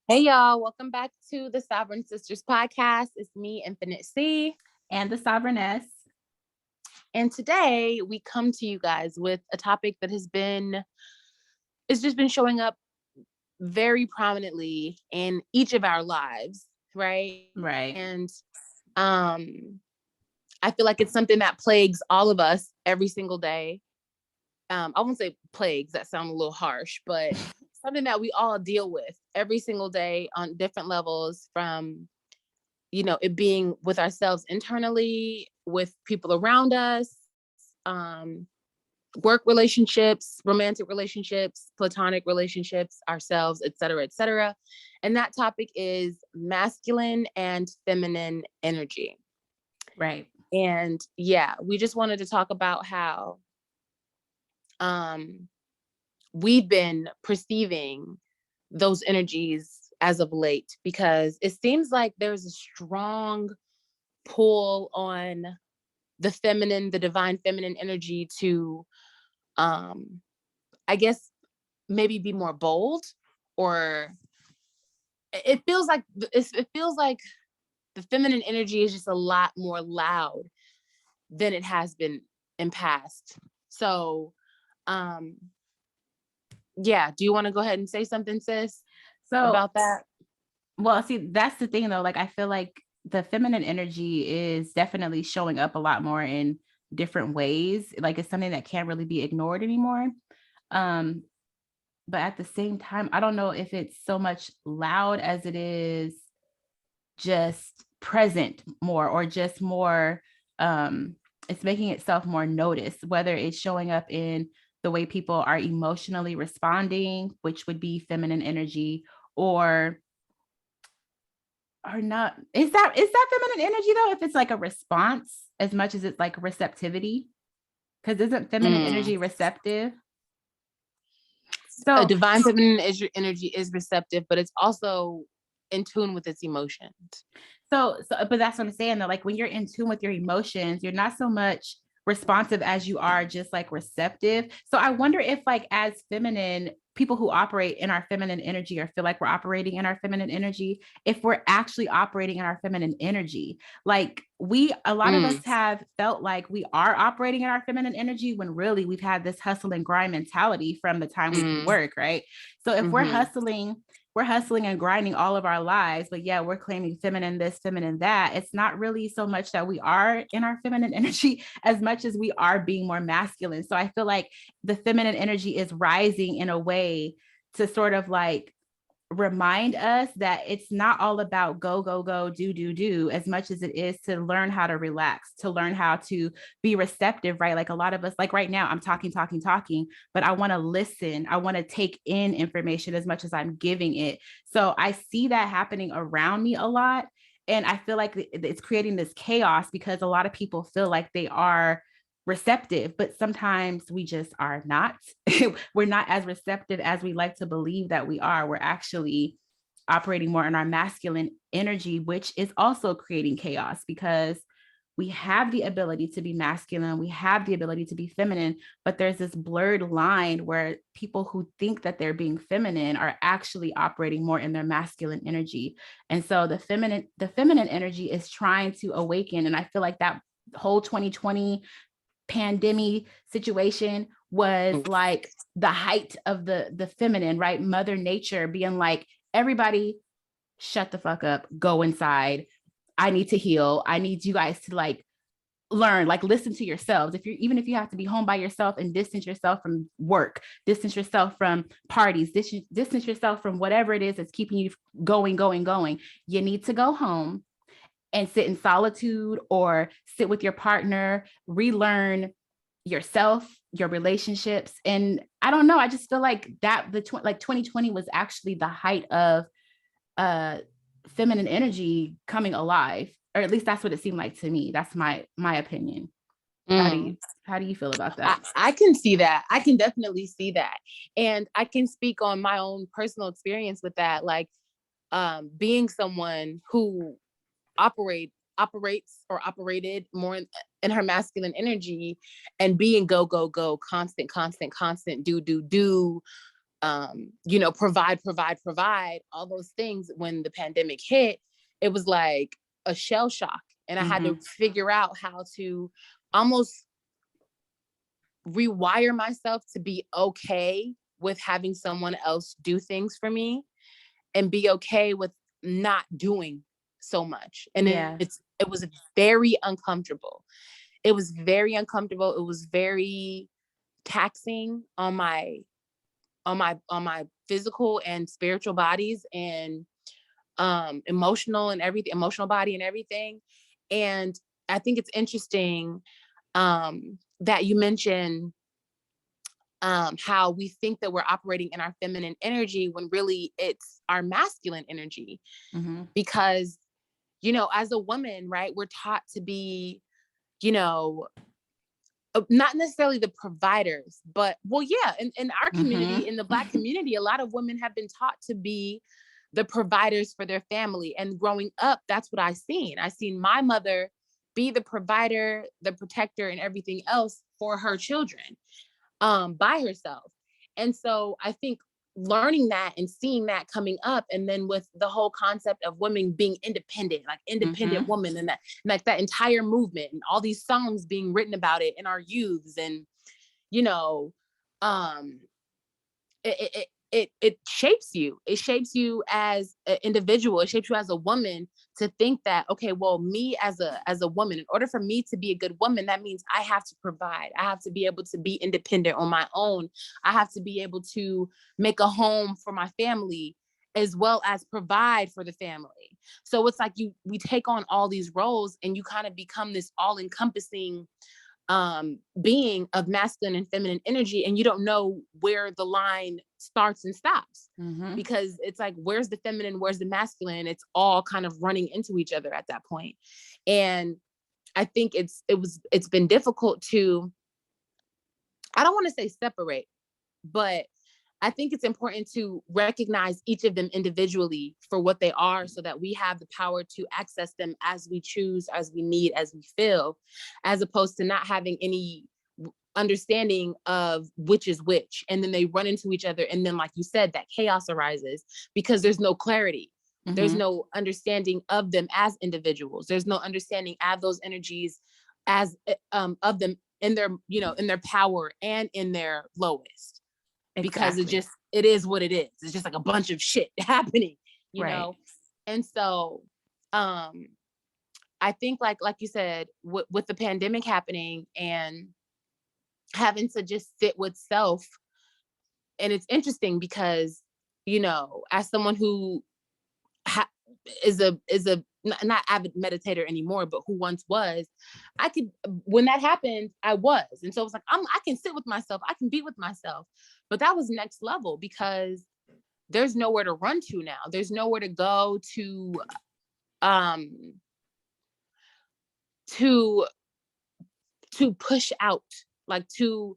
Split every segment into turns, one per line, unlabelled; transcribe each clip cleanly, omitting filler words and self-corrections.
Hey y'all, welcome back to the Sovereign Sisters podcast. It's me, Infinite C.
And the Sovereigness.
And today we come to you guys with a topic that it's just been showing up very prominently in each of our lives, right?
Right.
And I feel like it's something that plagues all of us every single day. I won't say plagues, that sounds a little harsh, but something that we all deal with every single day on different levels, from it being with ourselves internally, with people around us, work relationships, romantic relationships, platonic relationships, ourselves, etc., etc. And that topic is masculine and feminine energy.
Right.
And yeah, we just wanted to talk about how we've been perceiving those energies as of late, because it seems like there's a strong pull on the divine feminine energy to, I guess, maybe be more bold, or it feels like the feminine energy is just a lot more loud than it has been in past. So, um, yeah, do you want to go ahead and say something, sis,
So,
about that?
well, see, that's the thing though. Like, I feel like the feminine energy is definitely showing up a lot more in different ways. Like, it's something that can't really be ignored anymore. Um, but at the same time, I don't know if it's so much loud as it is just present more, or just more, it's making itself more noticed, whether it's showing up in the way people are emotionally responding, which would be feminine energy, or not. Is that feminine energy though, if it's like a response as much as it's like receptivity? Because isn't feminine energy receptive?
A
So
divine feminine energy is receptive, but it's also in tune with its emotions.
But that's what I'm saying though. Like, when you're in tune with your emotions, you're not so much responsive as you are just like receptive. So I wonder if, like, as feminine people who operate in our feminine energy, or feel like we're operating in our feminine energy, if we're actually operating in our feminine energy. Like, a lot of us have felt like we are operating in our feminine energy, when really we've had this hustle and grind mentality from the time we can work, right? So if we're hustling and grinding all of our lives, but yeah, we're claiming feminine this, feminine that. It's not really so much that we are in our feminine energy as much as we are being more masculine. So I feel like the feminine energy is rising in a way to sort of like remind us that it's not all about go, go, go, do, as much as it is to learn how to relax, to learn how to be receptive, right? Like, a lot of us, like right now, I'm talking, but I want to listen. I want to take in information as much as I'm giving it. So I see that happening around me a lot. And I feel like it's creating this chaos, because a lot of people feel like they are receptive, but sometimes we just are not. We're not as receptive as we like to believe that we are. We're actually operating more in our masculine energy, which is also creating chaos, because we have the ability to be masculine, we have the ability to be feminine, but there's this blurred line where people who think that they're being feminine are actually operating more in their masculine energy. And so the feminine energy is trying to awaken. And I feel like that whole 2020 pandemic situation was like the height of the feminine, right? Mother Nature being like, everybody shut the fuck up, go inside. I need to heal. I need you guys to like learn, like, listen to yourselves. Even if you have to be home by yourself and distance yourself from work, distance yourself from parties, distance yourself from whatever it is that's keeping you going, you need to go home and sit in solitude, or sit with your partner, relearn yourself, your relationships. And I don't know, I just feel like that like 2020 was actually the height of uh feminine energy coming alive, or at least that's what it seemed like to me. That's my opinion. How do you feel about that?
I can see that. I can definitely see that. And I can speak on my own personal experience with that. Like, being someone who operates or operated more in her masculine energy, and being go, go, go, constant, do, provide all those things. When the pandemic hit, it was like a shell shock. And I had to figure out how to almost rewire myself to be okay with having someone else do things for me, and be okay with not doing so much. And
Yeah.
it was very uncomfortable. It was very uncomfortable. It was very taxing on my physical and spiritual bodies, and emotional body and everything. And I think it's interesting that you mentioned how we think that we're operating in our feminine energy when really it's our masculine energy. Because, as a woman, right, we're taught to be, not necessarily the providers, but in our community, in the Black community, a lot of women have been taught to be the providers for their family. And growing up, that's what I seen my mother be the provider, the protector, and everything else for her children, by herself. And so I think learning that and seeing that coming up, and then with the whole concept of women being independent, like independent woman, and that, like that entire movement and all these songs being written about it in our youths, and you know um it shapes you. It shapes you as an individual. It shapes you as a woman to think that, okay, well, me as a woman, in order for me to be a good woman, that means I have to provide. I have to be able to be independent on my own. I have to be able to make a home for my family, as well as provide for the family. So it's like we take on all these roles, and you kind of become this all-encompassing being of masculine and feminine energy, and you don't know where the line starts and stops, because it's like, where's the feminine, where's the masculine? It's all kind of running into each other at that point. And I think it's been difficult to, I don't want to say separate, but I think it's important to recognize each of them individually for what they are, so that we have the power to access them as we choose, as we need, as we feel, as opposed to not having any understanding of which is which. And then they run into each other. And then, like you said, that chaos arises because there's no clarity. There's no understanding of them as individuals. There's no understanding of those energies as of them in their, in their power and in their lowest. Because it is what it is. It's just like a bunch of shit happening, know? And so I think like you said, with the pandemic happening and having to just sit with self. And it's interesting because, as someone who is a not avid meditator anymore, but who once was, when that happened, I was. And so it was like, I can sit with myself, I can be with myself. But that was next level, because there's nowhere to run to now. There's nowhere to go to push out, like to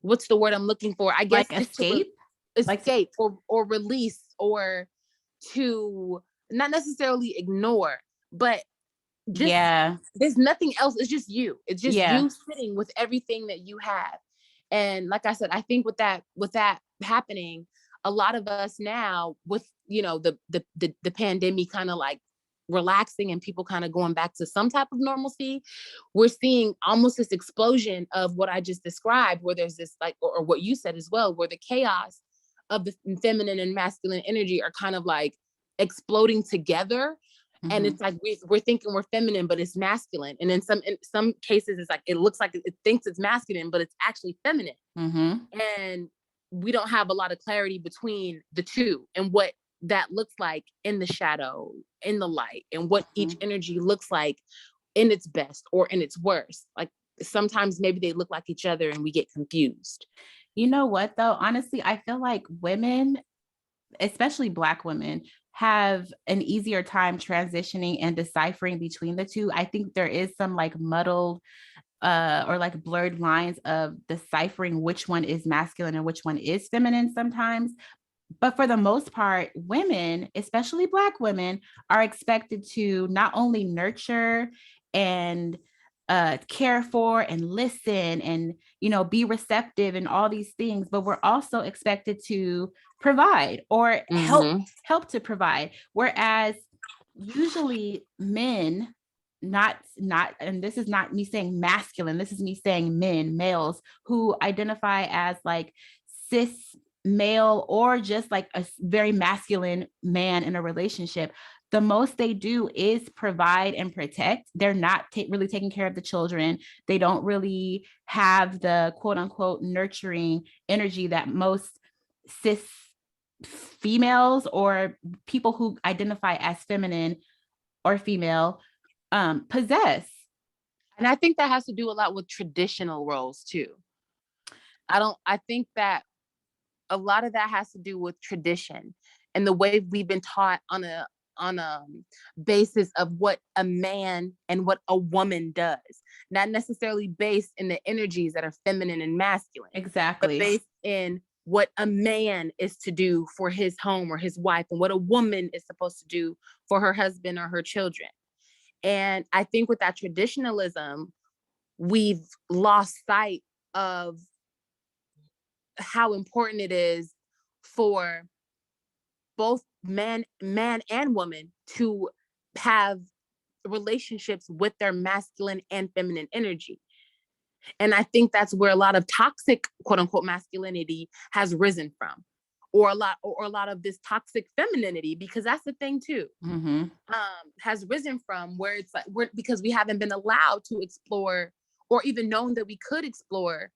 what's the word I'm looking for? I guess
like escape,
escape, or release, or to not necessarily ignore, but just, there's nothing else. It's just you. It's just you sitting with everything that you have. And like I said, I think with that happening, a lot of us now, with the pandemic kind of like relaxing and people kind of going back to some type of normalcy, we're seeing almost this explosion of what I just described, where there's this like, or what you said as well, where the chaos of the feminine and masculine energy are kind of like exploding together. And it's like we're thinking we're feminine, but it's masculine. And in some cases, it's like it looks like it thinks it's masculine, but it's actually feminine. And we don't have a lot of clarity between the two, and what that looks like in the shadow, in the light, and what each energy looks like in its best or in its worst. Like sometimes maybe they look like each other and we get confused.
You know what, though? Honestly, I feel like women, especially Black women, have an easier time transitioning and deciphering between the two. I think there is some like muddled or like blurred lines of deciphering which one is masculine and which one is feminine sometimes. But for the most part, women, especially Black women, are expected to not only nurture and care for and listen and, be receptive and all these things, but we're also expected to provide or help to provide. Whereas usually men, not, and this is not me saying masculine, this is me saying males who identify as like cis male or just like a very masculine man in a relationship, the most they do is provide and protect. They're not really taking care of the children. They don't really have the quote unquote nurturing energy that most cis females or people who identify as feminine or female possess.
And I think that has to do a lot with traditional roles too. I think that a lot of that has to do with tradition and the way we've been taught on a basis of what a man and what a woman does, not necessarily based in the energies that are feminine and masculine.
Exactly.
But based in what a man is to do for his home or his wife and what a woman is supposed to do for her husband or her children. And I think with that traditionalism, we've lost sight of how important it is for both man and woman to have relationships with their masculine and feminine energy. And I think that's where a lot of toxic quote unquote masculinity has risen from, or a lot of this toxic femininity, because that's the thing too, has risen from, where it's like because we haven't been allowed to explore or even known that we could explore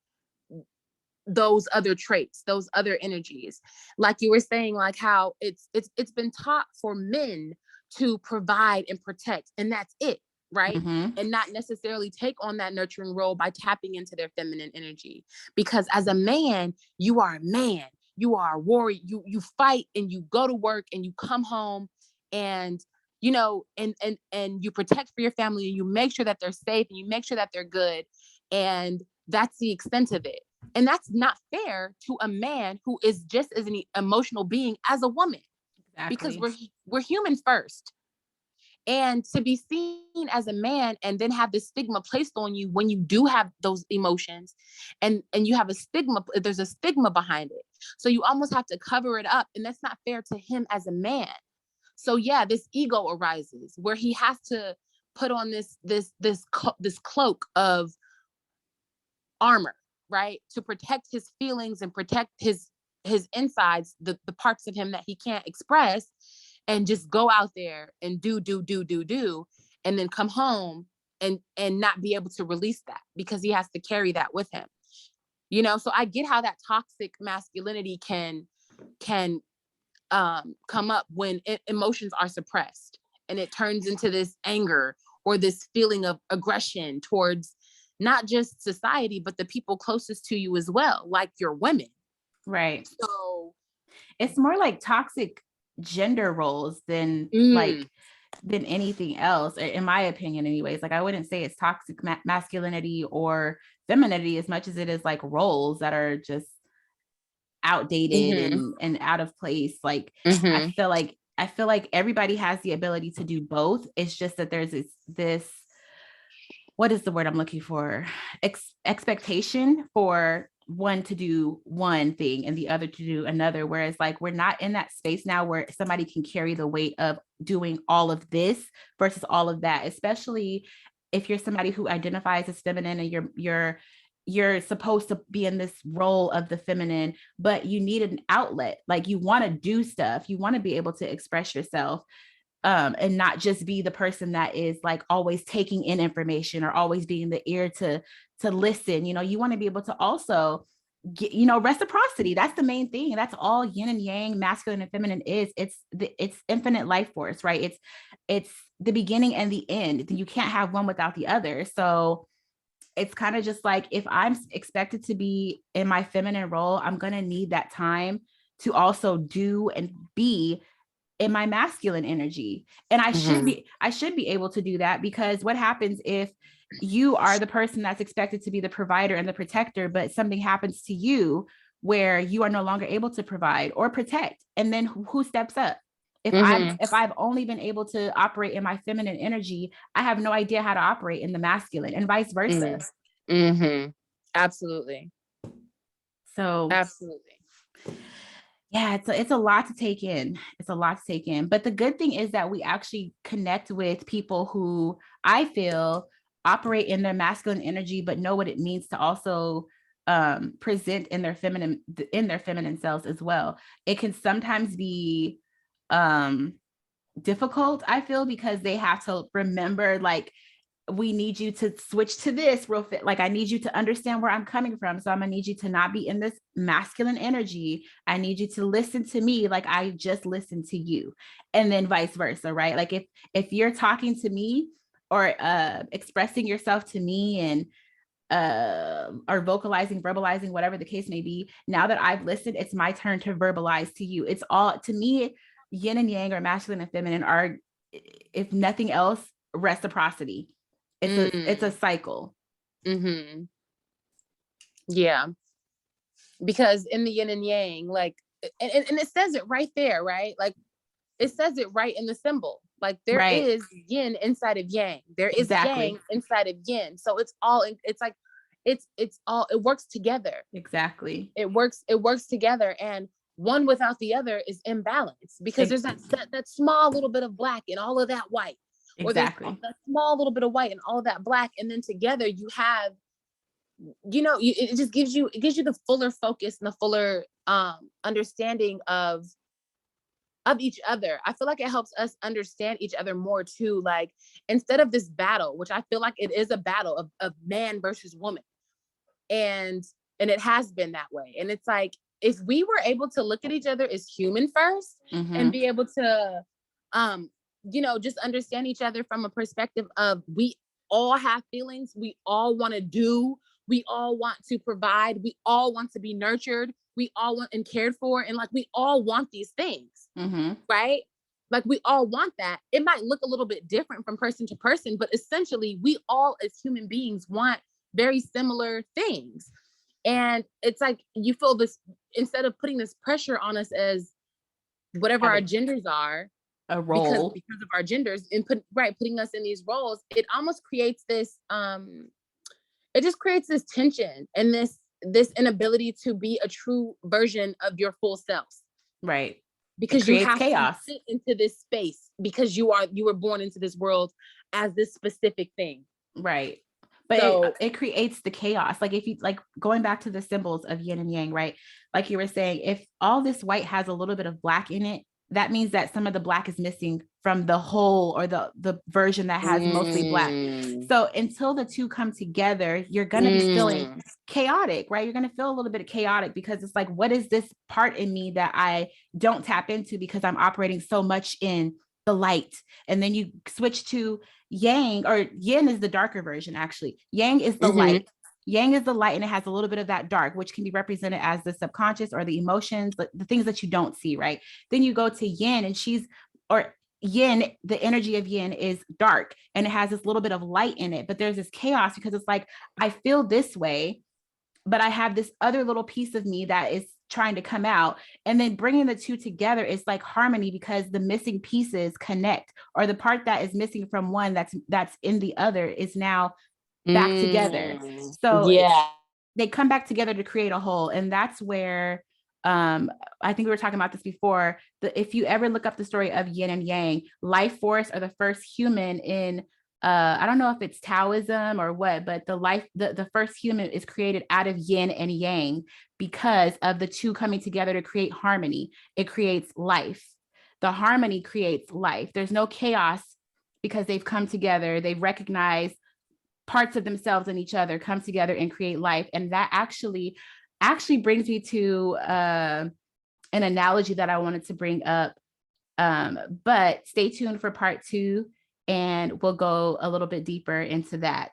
those other traits, those other energies. Like you were saying, like how it's been taught for men to provide and protect, and that's it, right? And not necessarily take on that nurturing role by tapping into their feminine energy. Because as a man, you are a man, you are a warrior, you fight and you go to work and you come home and and you protect for your family and you make sure that they're safe and you make sure that they're good, and that's the extent of it. And that's not fair to a man who is just as an emotional being as a woman. Exactly. Because we're human first. And to be seen as a man and then have this stigma placed on you when you do have those emotions, and you have a stigma, there's a stigma behind it. So you almost have to cover it up, and that's not fair to him as a man. So yeah, this ego arises where he has to put on this cloak of armor, right? To protect his feelings and protect his insides, the parts of him that he can't express, and just go out there and do, and then come home and not be able to release that because he has to carry that with him. So I get how that toxic masculinity can come up when emotions are suppressed and it turns into this anger or this feeling of aggression towards not just society, but the people closest to you as well, like your women.
Right.
So
it's more like toxic gender roles than than anything else, in my opinion anyways. Like I wouldn't say it's toxic masculinity or femininity as much as it is like roles that are just outdated and out of place. Like I feel like everybody has the ability to do both. It's just that there's this what is the word I'm looking for? Expectation for one to do one thing and the other to do another. Whereas like we're not in that space now where somebody can carry the weight of doing all of this versus all of that, especially if you're somebody who identifies as feminine and you're supposed to be in this role of the feminine, but you need an outlet. Like you want to do stuff, you want to be able to express yourself. And not just be the person that is like always taking in information or always being the ear to listen. You want to be able to also get, reciprocity. That's the main thing. That's all yin and yang, masculine and feminine is. It's infinite life force, right? It's the beginning and the end. You can't have one without the other. So it's kind of just like, if I'm expected to be in my feminine role, I'm going to need that time to also do and be in my masculine energy. And I should be able to do that, because what happens if you are the person that's expected to be the provider and the protector, but something happens to you where you are no longer able to provide or protect? And then who steps up? If I've only been able to operate in my feminine energy, I have no idea how to operate in the masculine, and vice versa.
Absolutely.
So
absolutely.
Yeah, it's a lot to take in. It's a lot to take in. But the good thing is that we actually connect with people who I feel operate in their masculine energy, but know what it means to also present in their feminine selves as well. It can sometimes be difficult, I feel, because they have to remember, like, we need you to switch to this real fit. Like, I need you to understand where I'm coming from. So I'm gonna need you to not be in this masculine energy. I need you to listen to me like I just listened to you. And then vice versa, right? Like if you're talking to me or expressing yourself to me and or verbalizing, whatever the case may be, now that I've listened, it's my turn to verbalize to you. It's all, to me, yin and yang, or masculine and feminine, are, if nothing else, reciprocity. It's a cycle.
Yeah, because in the yin and yang, like, and it says it right there, right? Like, it says it right in the symbol. Like, there is yin inside of yang. There is yang inside of yin. So it's all, it's like, it's all, it works together.
Exactly.
It works together, and one without the other is imbalance, because there's that small little bit of black in all of that white.
Exactly.
Or there's that small little bit of white and all of that black, and then together you have, it just gives you the fuller focus and the fuller understanding of each other. I feel like it helps us understand each other more too. Like, instead of this battle, which I feel like it is a battle of man versus woman, and it has been that way. And it's like, if we were able to look at each other as human first, and be able to just understand each other from a perspective of, we all have feelings, we all want to do, we all want to provide, we all want to be nurtured, we all want and cared for, and like, we all want these things, right? Like, we all want that. It might look a little bit different from person to person, but essentially we all as human beings want very similar things. And it's like, you feel this, instead of putting this pressure on us as whatever our genders are,
a role,
because of our genders, and putting us in these roles, it almost creates this it just creates this tension and this inability to be a true version of your full self,
right?
Because you have chaos to fit into this space, because you were born into this world as this specific thing,
right? But so, it creates the chaos. Like, if you, like, going back to the symbols of yin and yang, right? Like you were saying, if all this white has a little bit of black in it, that means that some of the black is missing from the whole, or the version that has mostly black. So until the two come together, you're going to be feeling chaotic, right? You're going to feel a little bit chaotic, because it's like, what is this part in me that I don't tap into, because I'm operating so much in the light? And then you switch to yang, or yin is the darker version, actually. Yang is the light. Yang is the light, and it has a little bit of that dark, which can be represented as the subconscious, or the emotions, the things that you don't see, right? Then you go to yin, and yin, the energy of yin is dark, and it has this little bit of light in it, but there's this chaos, because it's like, I feel this way, but I have this other little piece of me that is trying to come out. And then bringing the two together is like harmony, because the missing pieces connect, or the part that is missing from one that's in the other is now back together. So they come back together to create a whole. And that's where I think we were talking about this before, if you ever look up the story of yin and yang, life force, or the first human in I don't know if it's Taoism or what, but the first human is created out of yin and yang, because of the two coming together to create harmony. It creates life. The harmony creates life. There's no chaos, because they've come together. They've recognized parts of themselves and each other, come together and create life. And that actually brings me to an analogy that I wanted to bring up. But stay tuned for part 2, and we'll go a little bit deeper into that.